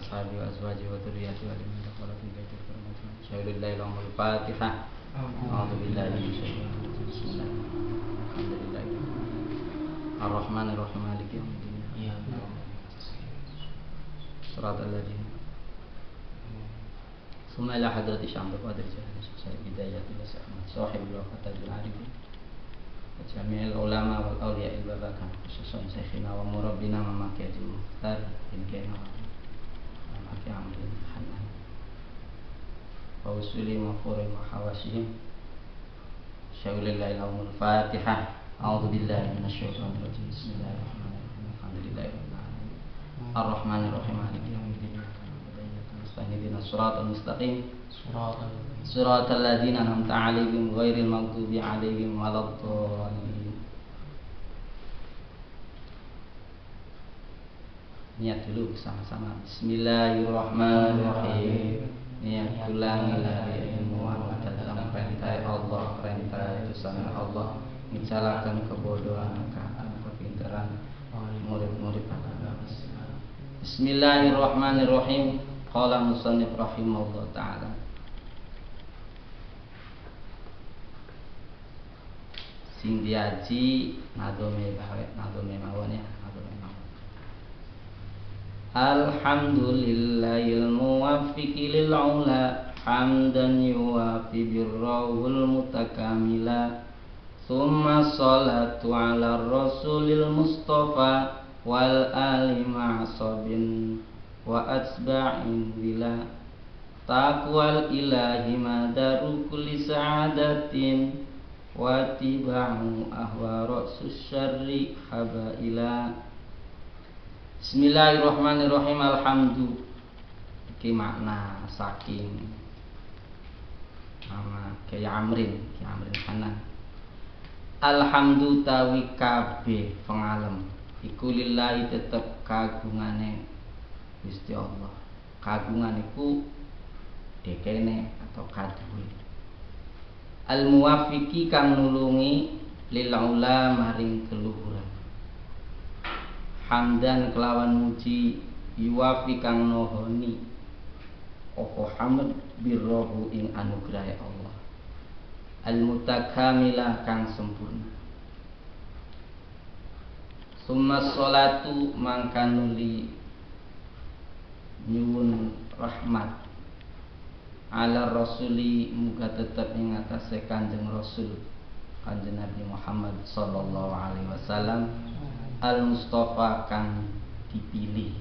ashabi wa azwaji wa dhurriyyati wa liman dakhala fi baiti hurmatan syahidullah lahumul fatihah. A'udzu billahi minasyaitonir rajim. Bismillahirrahmanirrahim. Ar-Rahmanir Rahim Maliki yaumiddin. Shiratal ladzina ثم إلى حضرة الشام بقدر جهل شيخ بداية الأحمد صاحب الوقت العارفين وجميع العلماء والأولياء البابكان خصوصا شيخنا ومربنا مماكي المختار بن كينا ومماكي عمرو بن حنان ووصولي مغفور وحواشيهم شاول الله لهم الفاتحة. أعوذ بالله من الشيطان الرجيم. بسم الله الرحمن الرحيم. الحمد لله رب العالمين الرحمن الرحيم مالك يوم الدين اهدنا الصراط المستقيم صراط الذين أنعمت عليهم غير المغضوب عليهم ولا الضالين. Niat dulu sama-sama. Bismillahirrahmanirrahim. Niat ulangilah ilmu tentang perintah Allah, perintah utusan Allah, mencalakan kebodohan, kepintaran murid-murid agama. Bismillahirrahmanirrahim. Qala musannif rahimahullah ta'ala. Sing diaji nadome mawon ya, nadome mawon. Alhamdulillahil muwaffiqi lil ula hamdan yuwafi birrawul mutakamila. Thumma salatu ala rasulil mustafa wal ali ma'asabin wa atba'in bila taqwal ilahi madaru kulli sa'adatin wa tiba'u ahwa ra'sus syarri habaila. Bismillahirrahmanirrahim. Alhamdu iki makna saking nama Kiai Amrin Hanan. Alhamdu tawi kabeh pengalem iku lillahi tetep kagungane Gusti Allah. Kagungan iku dekene atau kaduwe. Al muwaffiqi kang nulungi lil ula maring keluhuran. Hamdan kelawan muji yuwafi kang nohoni apa hamd birrohu ing anugrahe Allah. Al mutakamilah kang sempurna. Summa sholatu mangkanuli nyuwun rahmat ala rasuli muga tetep ing atase Kanjeng Rasul Kanjeng Nabi Muhammad sallallahu alaihi wasallam al mustafa kang dipilih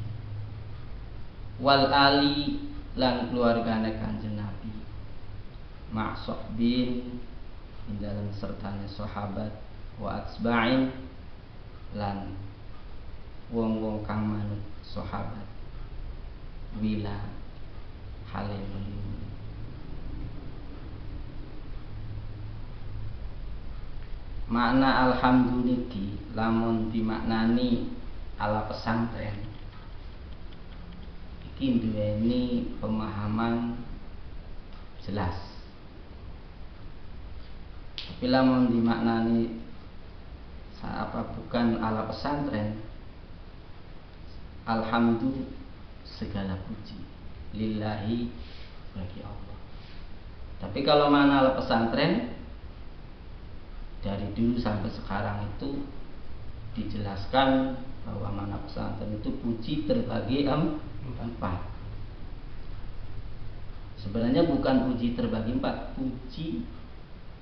wal ali lan keluargane Kanjeng Nabi ma'sahbin ing dalam sertane sahabat wa atsba'in lan wong-wong kang manut sahabat wila haleluya. Makna alhamdulillah lamun dimaknani ala pesantren iki duweni pemahaman jelas. Tapi lamun dimaknani bukan ala pesantren, alhamdulillah segala puji lillahi bagi Allah. Tapi kalau mana ala pesantren dari dulu sampai sekarang itu dijelaskan bahwa mana pesantren itu puji terbagi empat. Sebenarnya bukan puji terbagi empat, puji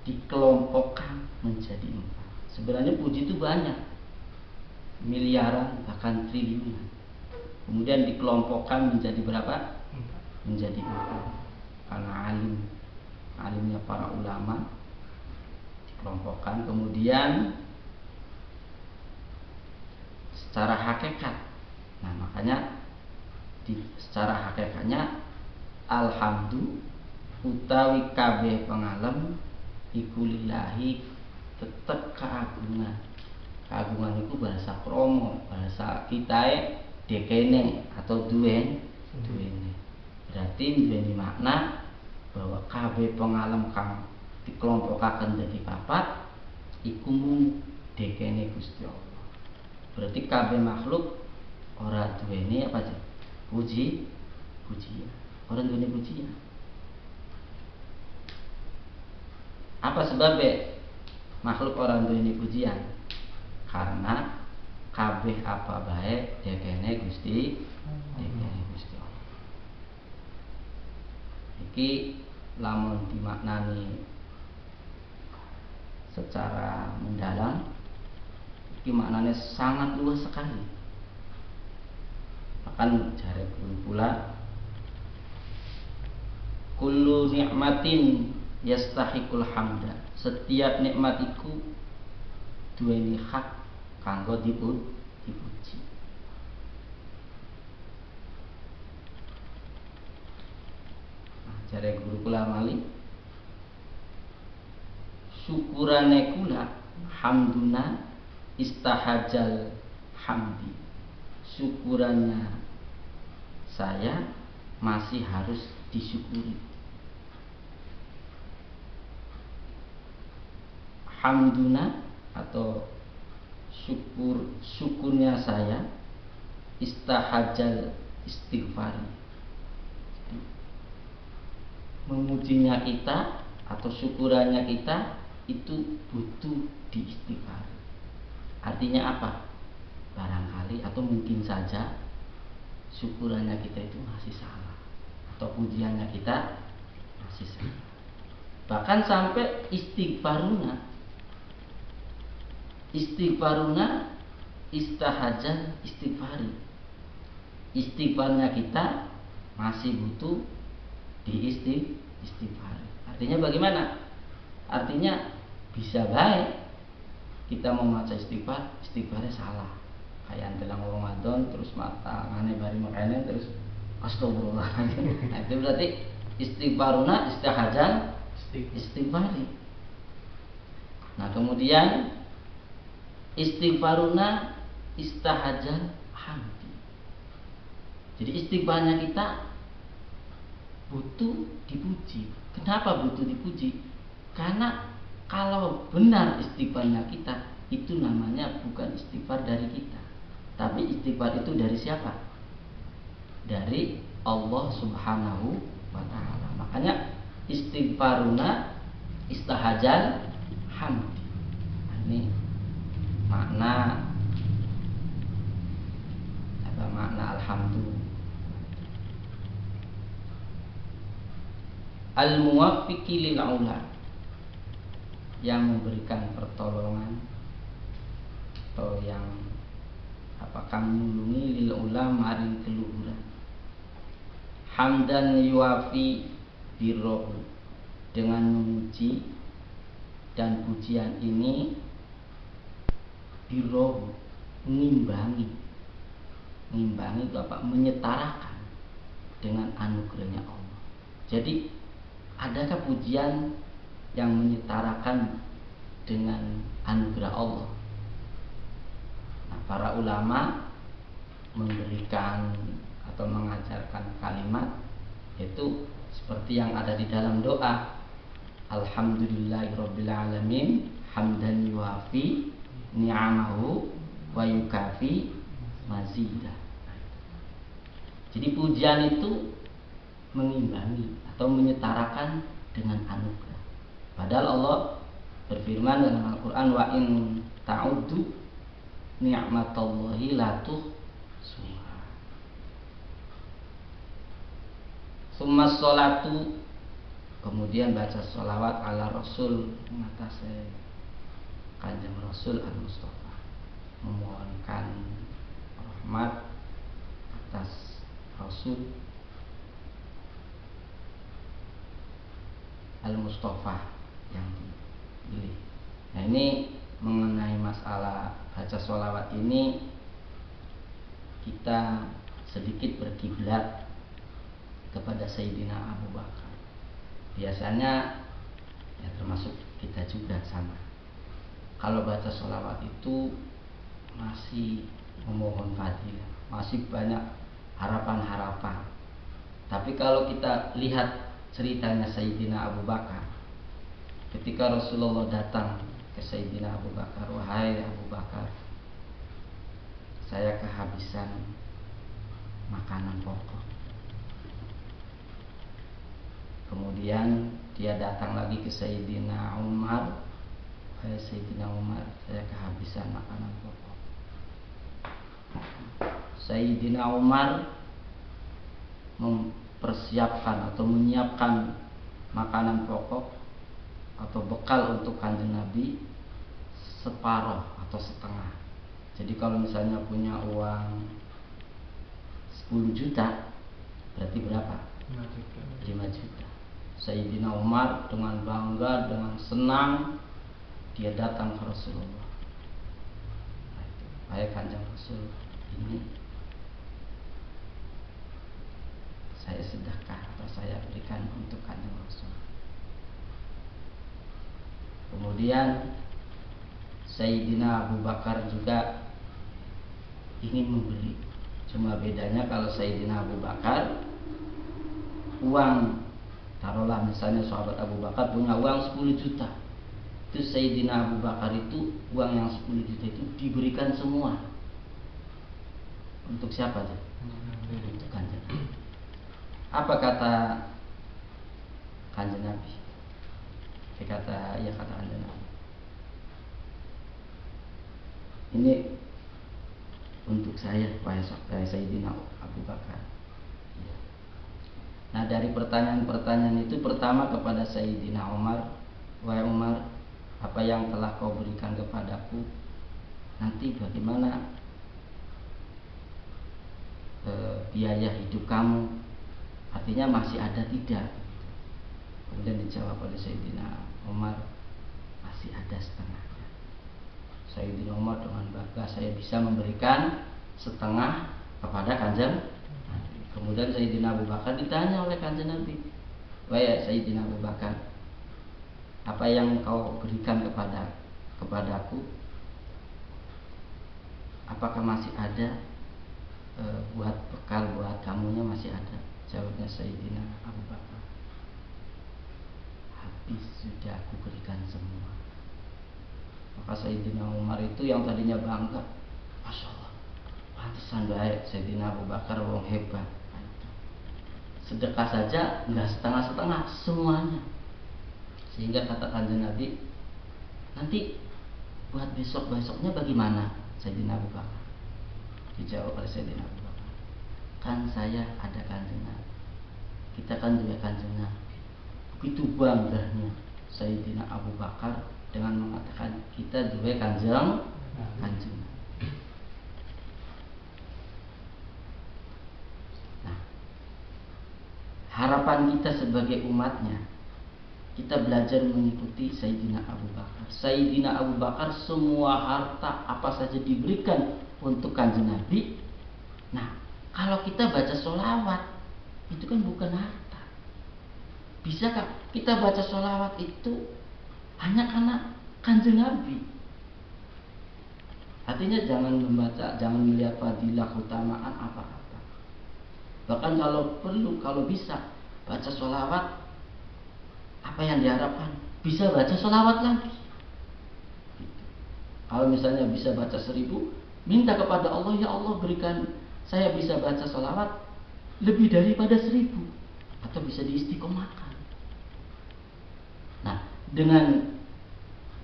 dikelompokkan menjadi empat. Sebenarnya puji itu banyak, miliaran bahkan triliunan. Kemudian dikelompokkan menjadi berapa? Menjadi empat. Karena alimnya para ulama dikelompokkan. Kemudian secara hakikat, nah makanya secara hakikatnya alhamdulillah utawi kabeh pengalem iku lillahi tetep keagungan. Keagungan itu bahasa kromo, bahasa kita dekene atau duweni. Berarti duweni makna bahwa kabeh pengalem kang dikelompokaken dadi papat iku mung dekene Gusti Allah. Berarti kabeh makhluk ora duweni apa aja? Puji pujian. Orang duwe pujian. Apa sebabnya makhluk orang duwe pujian? Karena kabeh apa bae dekene Gusti Allah. Iki lamun dimaknani secara mendalam, iki maknanya sangat luas sekali. Bahkan jare pula kullu nikmatin yastahiqul hamda. Setiap nikmat iku duweni hak kanggo dipuji. Nah, jare guru kula malih syukurane kula hamduna istahajal hamdi. Syukurannya saya masih harus disyukuri. Hamduna atau syukurnya saya istahajal istighfari. Memujinya kita atau syukurannya kita itu butuh diistighfar. Artinya apa? Barangkali atau mungkin saja syukurannya kita itu masih salah, atau pujiannya kita masih salah. Bahkan sampai istighfaruna istahajal istighfari. Istighfarnya kita masih butuh diistighfari. Artinya bagaimana? Artinya bisa baik kita mau maca istighfarnya salah. Kayak dalam Ramadan terus mata ngane bari makanya terus astagfirullah. Nah, itu berarti istighfaruna istahajal istighfari. Nah, kemudian istighfaruna istahajal hamdi. Jadi istighfarnya kita butuh dipuji. Kenapa butuh dipuji? Karena kalau benar istighfarnya kita, itu namanya bukan istighfar dari kita, tapi istighfar itu dari siapa? Dari Allah Subhanahu wa ta'ala. Makanya istighfaruna istahajal hamdi. Nah, ini makna alhamdulillah. Al-muwaffiqi lil ula, yang memberikan pertolongan atau yang menulungi lil ula maring keluhuran. Hamdan yuwafi birrohu, dengan memuji dan pujian ini birrohu mengimbangi itu apa? Menyetarakan dengan anugerahnya Allah. Jadi adakah pujian yang menyetarakan dengan anugerah Allah? Nah, para ulama memberikan atau mengajarkan kalimat yaitu seperti yang ada di dalam doa Alhamdulillahirabbil alamin hamdan yuwafi ni'amahu wa yukafi mazidah. Jadi pujian itu mengimbangi atau menyetarakan dengan anugerah. Padahal Allah berfirman dalam Al-Quran, wa in ta'uddu ni'matallahi la tuhsuha. Summa sholatu, kemudian baca sholawat ala Rasul, mengatasi Kanjeng Rasul Al-Mustafa, memohonkan rahmat atas Rasul Al-Mustafa yang dipilih. Nah, ini mengenai masalah baca sholawat ini, kita sedikit berkiblat kepada Sayyidina Abu Bakar. Biasanya ya termasuk kita juga sama. Kalau baca sholawat itu masih memohon fadilah, masih banyak harapan-harapan. Tapi kalau kita lihat ceritanya Sayyidina Abu Bakar, ketika Rasulullah datang ke Sayyidina Abu Bakar, wahai Abu Bakar, saya kehabisan makanan pokok. Kemudian dia datang lagi ke Sayyidina Umar. Sayyidina Umar, saya kehabisan makanan pokok. Sayyidina Umar mempersiapkan atau menyiapkan makanan pokok atau bekal untuk kanjeng Nabi separuh atau setengah. Jadi kalau misalnya punya uang 10 juta, berarti berapa? 5 juta. Sayyidina Umar dengan bangga, dengan senang dia datang ke Rasulullah. Wahai kanjeng Rasul, ini saya sedekah atau saya berikan untuk kanjeng Rasul. Kemudian Sayyidina Abu Bakar juga ingin memberi. Cuma bedanya kalau Sayyidina Abu Bakar uang, taruhlah misalnya sahabat Abu Bakar punya uang 10 juta. Itu Sayyidina Abu Bakar itu uang yang 10 juta itu diberikan semua. Untuk siapa aja? Untuk kanjeng. Apa kata kanjeng Nabi? Kata kanjeng Nabi, ini untuk saya, wahai Sayyidina Abu Bakar. Nah, dari pertanyaan-pertanyaan itu, pertama kepada Sayyidina Umar, wahai Umar, apa yang telah kau berikan kepadaku, nanti bagaimana biaya hidup kamu? Artinya masih ada tidak? Kemudian dijawab oleh Sayyidina Umar, masih ada setengahnya. Sayyidina Umar dengan bangga, saya bisa memberikan setengah kepada kanjeng Nabi. Kemudian Sayyidina Abu Bakar ditanya oleh kanjeng Nabi, wahai Sayyidina Abu Bakar, apa yang kau berikan kepadaku, apakah masih ada buat bekal buat kamunya, masih ada? Jawabnya Sayyidina Abu Bakar, habis sudah aku berikan semua. Maka Sayyidina Umar itu yang tadinya bangga, Masya Allah, pantesan baik Sayyidina Abu Bakar, wong hebat. Sedekah saja enggak setengah-setengah, semuanya. Sehingga kata kanjeng Nabi, nanti buat besok-besoknya bagaimana Sayyidina Abu Bakar? Dijawab oleh Sayyidina Abu Bakar, kan saya ada kanjeng Nabi, kita kan juga kanjeng Nabi. Begitu bangganya Sayyidina Abu Bakar dengan mengatakan kita juga kanjeng Nabi. Nah, harapan kita sebagai umatnya, kita belajar mengikuti Sayyidina Abu Bakar. Sayyidina Abu Bakar semua harta apa saja diberikan untuk kanjeng Nabi. Nah, kalau kita baca sholawat, itu kan bukan harta. Bisakah kita baca sholawat itu hanya karena kanjeng Nabi? Artinya jangan melihat fadilah, keutamaan apa-apa. Bahkan kalau perlu, kalau bisa baca sholawat, apa yang diharapkan? Bisa baca sholawat lagi. Kalau misalnya bisa baca 1000, minta kepada Allah, ya Allah berikan saya bisa baca sholawat lebih daripada 1000, atau bisa diistiqomahkan. Nah, dengan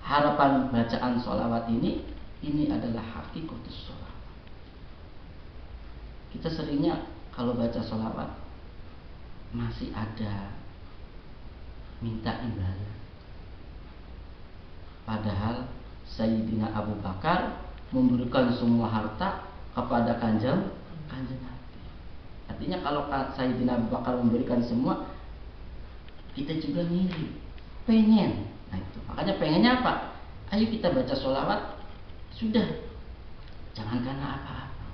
harapan bacaan sholawat ini adalah hakikatus sholawat. Kita seringnya kalau baca sholawat masih ada minta imbalan. Padahal Sayyidina Abu Bakar memberikan semua harta kepada kanjeng Nabi. Artinya kalau Sayyidina Abu Bakar memberikan semua, kita juga ngiri, pengen. Nah itu, makanya pengennya apa? Ayo kita baca sholawat, sudah, jangan karena apa-apa,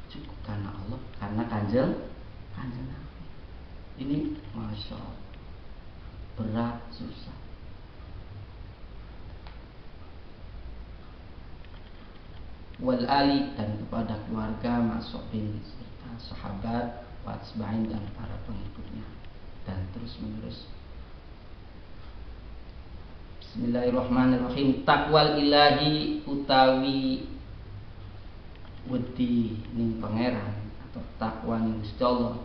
cukup karena Allah, karena kanjeng Nabi. Ini Masya Allah, berat, susah. Wal ali, dan kepada keluarga masukbin serta sahabat, watsbain, dan para pengikutnya, dan terus menerus. Bismillahirrahmanirrahim. Takwal ilahi utawi wedi ning pangeran atau takwa ning Gusti Allah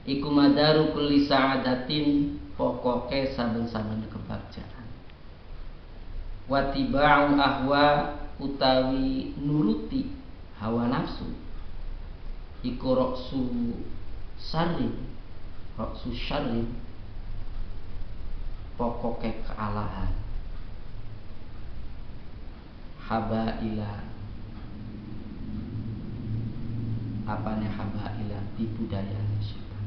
iku madaru kulli sa'adatin, pokoke saben-saben kebagjaan. Watiba'u ahwa, utawi nuruti hawa nafsu, iku roksu syarrin, pokoke kealahan. Habaila, apane habaila, tipu daya setan.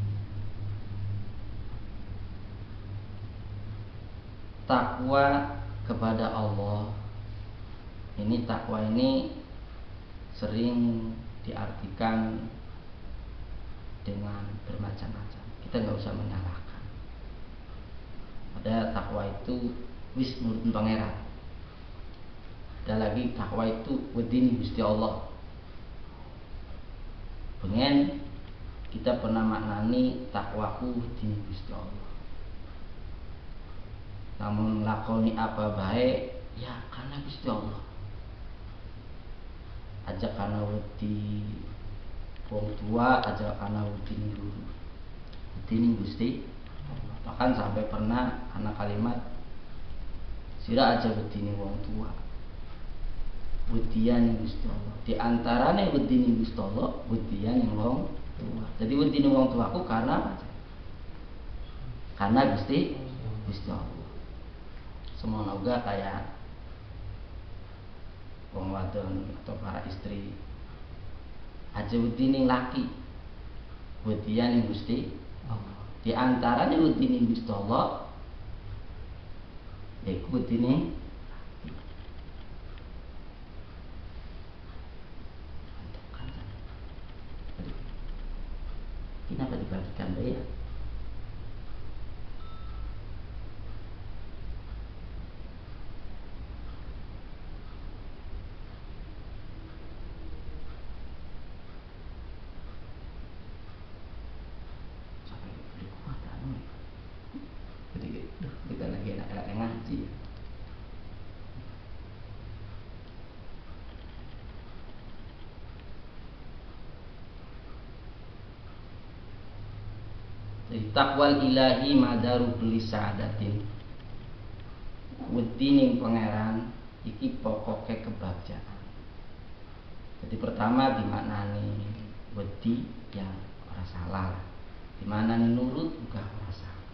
Takwa kepada Allah, ini takwa ini sering diartikan dengan bermacam-macam. Kita nggak usah menyalahkan. Ada takwa itu wis nurut pangeran. Ada lagi takwa itu wedini Gusti Allah. Pengen kita pernah maknani takwaku wedini Gusti Allah. Namun lakoni apa baik ya karena Gusti Allah. Aja karena wedi wong tua, aja karena wedi guru. Wedini Gusti Allah. Bahkan sampai pernah karena kalimat sira aja wedini wong tua. Wedian Gusti Allah. Di antarane wedine Gusti Allah, wedian wong tua. Jadi wedine wong tuaku karena apa? Karena Gusti Allah. Semua uga kayak wong wadon atau para istri. Aja wedine laki. Wedian Gusti Allah. Di antarane wedine Gusti Allah, yaiku wedine kenapa dibagikan ya? Kita lagi enak-enak ngaji. Takwal ilahi madaru kulli sa'adatin. Wedine pangeran iki pokoke kebahagiaan. Jadi pertama dimaknani wedi yang ora salah. Dimaknani nurut juga ora salah.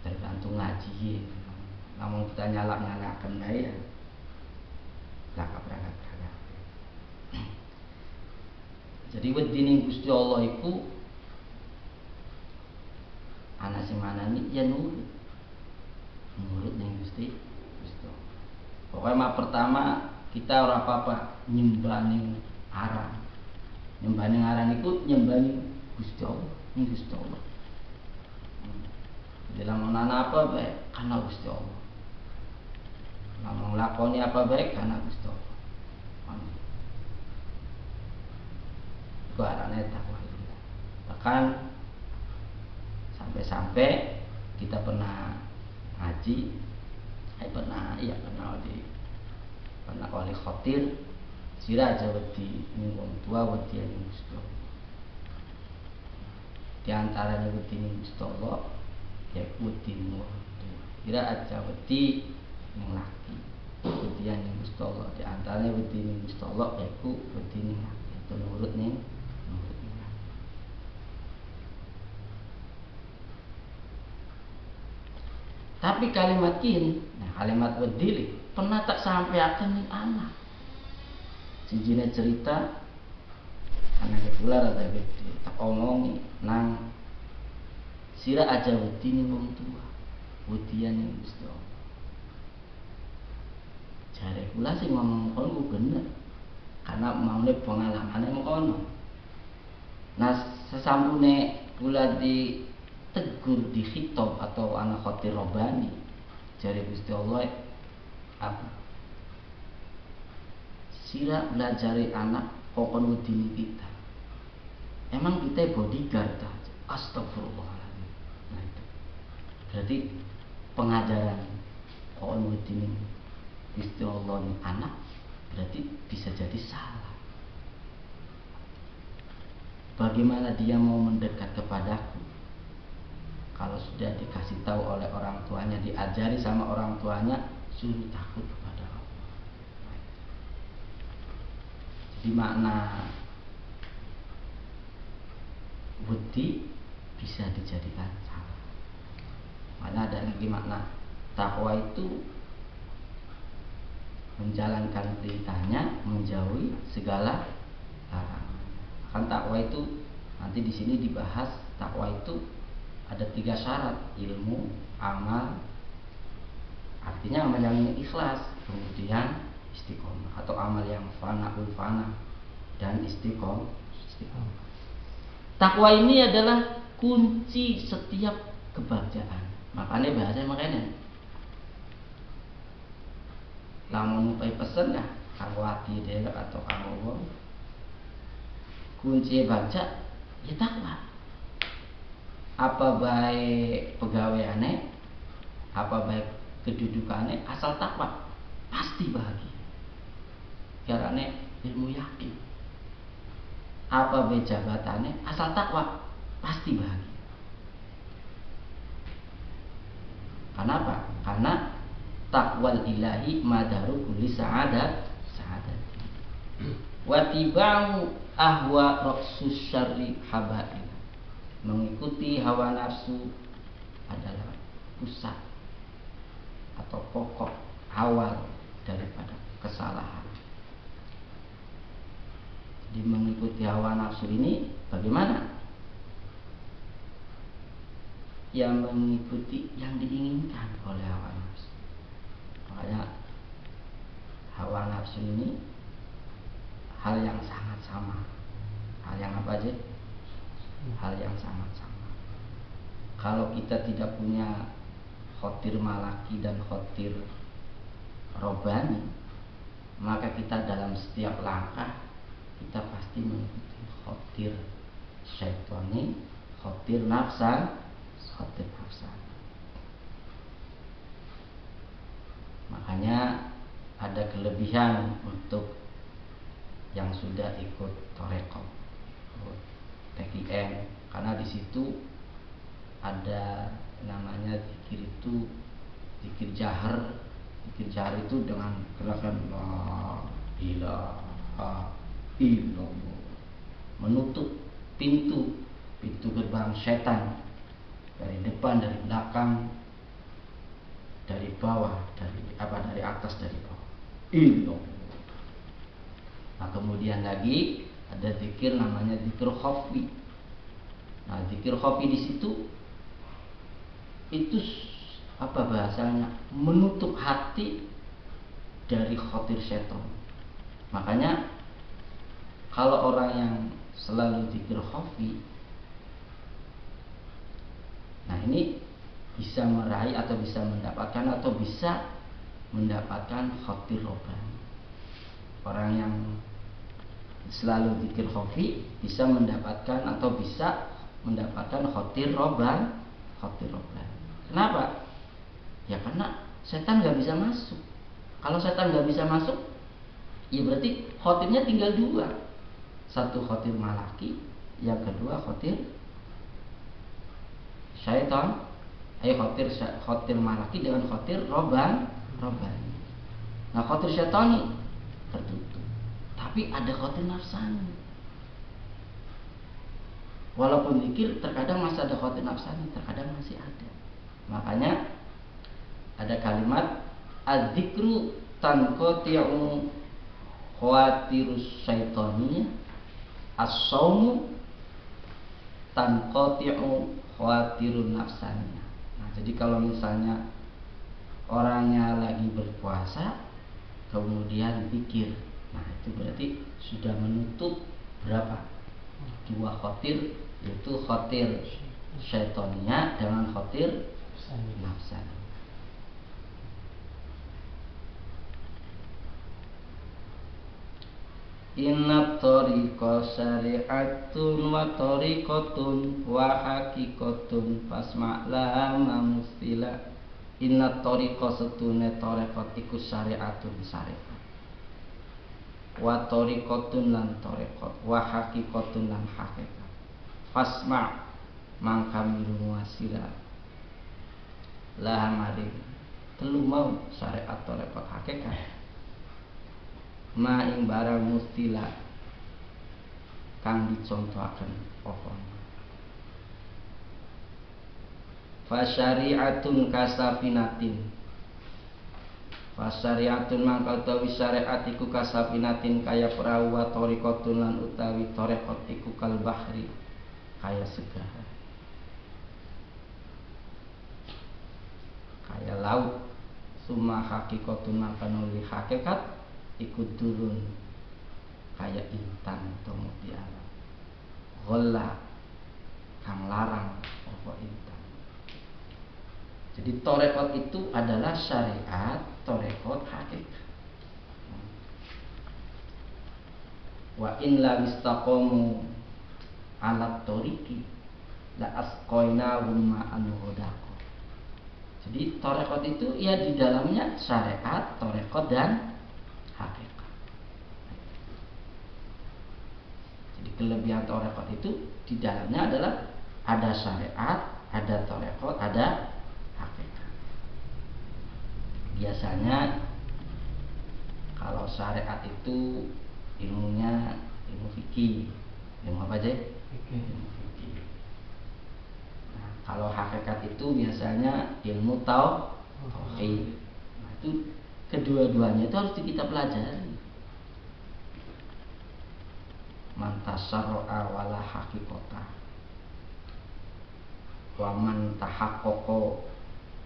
Tergantung ngaji. Namun kita nyalak-nyalakan ya. Lakap-lakap. Jadi wedine Gusti Allah iku ana sing manani ya nurut ning Gusti Allah. Pokoknya pertama kita ora apa-apa nyembah ning aran. Nyembah ning aran iku nyembah ning Gusti Allah, ning Gusti Allah. Dalam menana apa baik karena Gusti Allah. Lamun lakoni apa baik karena Gusti Allah. Arane takwa itu. Bahkan sampai kita pernah ngaji, pernah oleh khotir sira aja wedi ning wong tua, wedi ning Gusti Allah. Di antaranya wedi ning Gusti Allah ya wedi ning wong tua. Sira aja wedi ning laki, wedi ning Gusti Allah. Di antaranya wedi ning Gusti Allah yaiku wedi ning laki, itu nurut ning. Tapi kalimat ini, kalimat wedili pernah tak sampai akan nih anak. Sijine cerita anak kepula rada gede, tak omongi nang sira aja wedi ning wong tua, wedian ning Gusti Allah. Jare kula sing ngomong kono bener. Karena maune pengalamane mengkono. Nah, sesampune kula ditegur di khitab atau anak khotir robani jari Gusti Allah apa sira belajari anak kokon wedini kita emang kita bodyguard aja. Astagfirullahaladzim. Nah itu berarti pengajaran kokon wedini Gusti Allah ini anak berarti bisa jadi salah. Bagaimana dia mau mendekat kepadaku kalau sudah dikasih tahu oleh orang tuanya, diajari sama orang tuanya, suruh takut kepada Allah. Jadi makna budi bisa dijadikan salah. Mana ada lagi makna takwa itu menjalankan perintahnya, menjauhi segala larangan. Kan takwa itu nanti di sini dibahas, takwa itu ada 3 syarat: ilmu, amal, artinya amal yang ikhlas, kemudian istiqomah atau amal yang fanaul fana, dan istiqomah. Takwa ini adalah kunci setiap kebahagiaan. Makanya lamun upai pesen kah kanggo ati dhewe atau kanggo wong, kunci baca ya takwa. Apa baik pegawaiane, apa baik kedudukannya, asal takwa pasti bahagia. Karena ilmu yakin. Apa baik jabatannya, asal takwa pasti bahagia. Kenapa? Karena takwal ilahi madaru kulli sa'adat. Wa tibau ahwa ra'sus syarri habail. Mengikuti hawa nafsu adalah pusat atau pokok awal daripada kesalahan. Jadi mengikuti hawa nafsu ini bagaimana? Yang mengikuti yang diinginkan oleh hawa nafsu. Makanya hawa nafsu ini hal yang sangat sama. Hal yang apa aja? Hal yang sangat sama. Kalau kita tidak punya khotir malaki dan khotir robani, maka kita dalam setiap langkah kita pasti mengikuti khotir syaitani, khotir nafsan. Makanya ada kelebihan untuk yang sudah ikut Toreqoh, TKM, karena di situ ada namanya zikir itu zikir jahar. Zikir jahar itu dengan gerakan la ilaha illallah, menutup pintu gerbang setan dari depan, dari belakang, dari bawah, dari atas, dari bawah. Illallah. Nah, kemudian lagi ada zikir namanya zikir khafi. Nah, zikir khafi di situ itu apa bahasanya? Menutup hati dari khotir setan. Makanya kalau orang yang selalu zikir khafi, nah ini bisa meraih atau bisa mendapatkan khotir robani. Orang yang selalu zikir khafi bisa mendapatkan khotir robani. Kenapa? Ya karena setan nggak bisa masuk. Kalau setan nggak bisa masuk, ya berarti khotirnya tinggal 2. Satu khotir malaki, yang kedua khotir syaitan. Khotir malaki dengan khotir robani. Nah, khotir syaitani tertutup, tapi ada khotir nafsani. Walaupun zikir terkadang masih ada khotir nafsani, terkadang masih ada. Makanya ada kalimat az-zikru tanqati'u khawatirus syaitani, as-saumu tanqati'u khawatirun nafsani. Nah, jadi kalau misalnya orangnya lagi berpuasa kemudian zikir, nah itu berarti sudah menutup berapa? 2 khotir, yaitu khotir syaitania dengan khotir nafsani. Inna tariqa syari'atun wa tariqatun wa haqiqatun fasma'la mamustila. Inna tariqa setune tarekat iku syari'atun syariat. wa tariqatun lan tariqat, wa haqiqatun lan hakikat. Fasma mangka mirungu sira laha maring telu mau syariat tariqat hakikat, ma ing barang mustila kang dicontohaken apa. Fasyari'atun kasafinatin, fasyari'atun mangka utawi syariat iku kasafinatin kaya perahu, wa tariqatun lan utawi tariqat iku kal bahri kaya segara, kaya laut. Summa haqiqatun mangka nuli hakikat iku turun kaya intan atau mutiara, ghalla kang larang apa intan. Jadi torekot itu adalah syariat, torekot hakikat. Wa in la istaqamu alat toriki la asqainahum ma'an ghadaqah. Jadi torekot itu ya di dalamnya syariat, torekot dan hakikat. Jadi kelebihan torekot itu di dalamnya adalah ada syariat, ada torekot, ada hakikat. Biasanya kalau syariat itu ilmunya ilmu fikih, ilmu apa aja? Ilmu fikih. Nah, kalau hakikat itu biasanya ilmu tauhid. Nah, itu kedua-duanya itu harus kita pelajari. Man tasarra'a wala haqiqata, wa man tahaqqaqa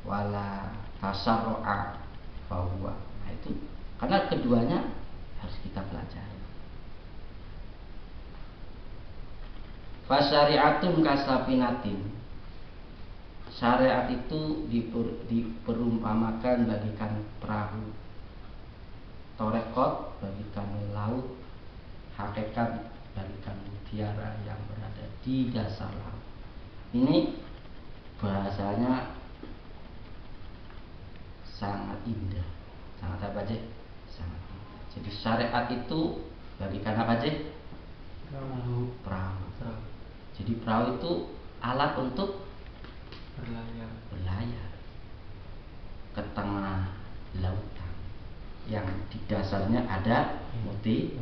wala tasarru'a bahwa. Nah itu karena keduanya harus kita pelajari. Fasyari'atun kasafinatin, syariat itu diperumpamakan bagikan perahu, torekot bagikan laut, hakikat bagikan mutiara yang berada di dasar laut. Ini bahasanya sangat indah, sangat apa aja? Sangat indah. Jadi syariat itu bagikan apa aja? Perahu. Jadi perahu itu alat untuk berlayar ke tengah lautan yang di dasarnya ada mutiara.